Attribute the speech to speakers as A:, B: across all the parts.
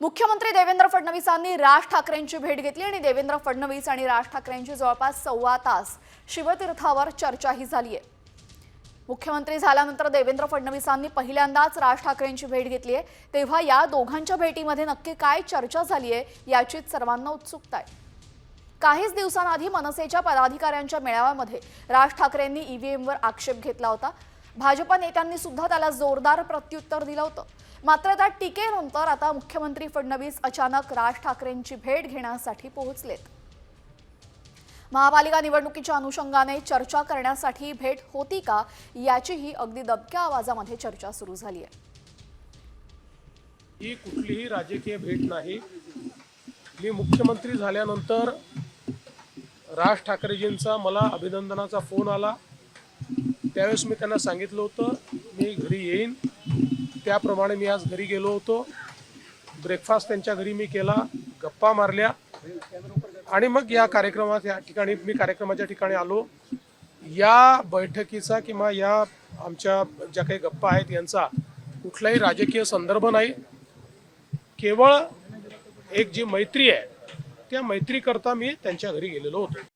A: मुख्यमंत्री देवेंद्र फडणवीसांनी राज ठाकरेंची भेट घेतली आणि देवेंद्र फडणवीस आणि राज ठाकरेंची जवळपास 1.25 तास शिवतीर्थावर चर्चाही झाली आहे। मुख्यमंत्री झाल्यानंतर देवेंद्र फडणवीसांनी पहिल्यांदाच राज ठाकरेंची भेट घेतली आहे, तेव्हा या दोघांच्या भेटीमध्ये नक्की काय चर्चा झाली आहे याचीच सर्वांना उत्सुकता आहे। काहीच दिवसांआधी मनसेच्या पदाधिकाऱ्यांच्या मेळाव्यामध्ये राज ठाकरेंनी ईव्हीएमवर आक्षेप घेतला होता। भाजपा नेत्यांनी सुद्धा त्याला जोरदार प्रत्युत्तर दिलं होतं। मात्र त्या टीकेनंतर आता मुख्यमंत्री फडणवीस अचानक राज ठाकरेंची भेट घेण्यासाठी पोहोचलेत। महापालिका निवडणुकीच्या अनुषंगाने चर्चा करण्यासाठी भेट होती का याचीही अगदी दबक्या आवाजामध्ये चर्चा सुरू झाली आहे।
B: ही कुठलीही राजकीय भेट नाही। मी मुख्यमंत्री झाल्यानंतर राज ठाकरेजींचा मला अभिनंदनाचा फोन आला। त्यावेळेस मी त्यांना सांगितलं होतं मी घरी येईन। त्याप्रमाणे मी आज घरी गेलो होतो। ब्रेकफास्ट त्यांच्या घरी मी केला, गप्पा मारल्या आणि मग या कार्यक्रमाच्या ठिकाणी आलो। या बैठकीचा किंवा या आमच्या ज्या काही गप्पा आहेत यांचा कुठलाही राजकीय संदर्भ नाही। केवळ एक जी मैत्री आहे त्या मैत्रीकरता मी त्यांच्या घरी गेलेलो होतो।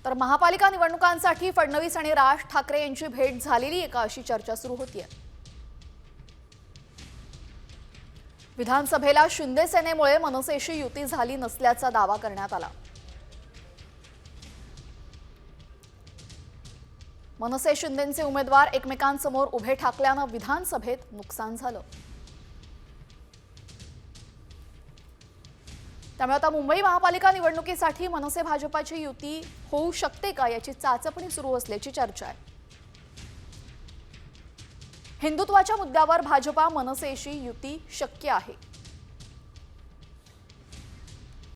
A: तर महापालिका निवडणुकांसाठी फडणवीस आणि राज ठाकरे यांची भेट झालेली आहे का अशी चर्चा सुरू होतीये। विधानसभेला शिंदे सेनेमुळे मनसेशी युती झाली नसल्याचा दावा करण्यात आला। मनसे शिंदेचे उमेदवार एकमेकांसमोर उभे ठाकल्यानं विधानसभेत नुकसान झालं। त्यामुळे आता मुंबई महापालिका निवडणुकीसाठी मनसे भाजपाची युती होऊ शकते का याची चाचपणी सुरू असल्याची चर्चा आहे। हिंदुत्वाच्या मुद्द्यावर भाजपा मनसेशी युती शक्य आहे।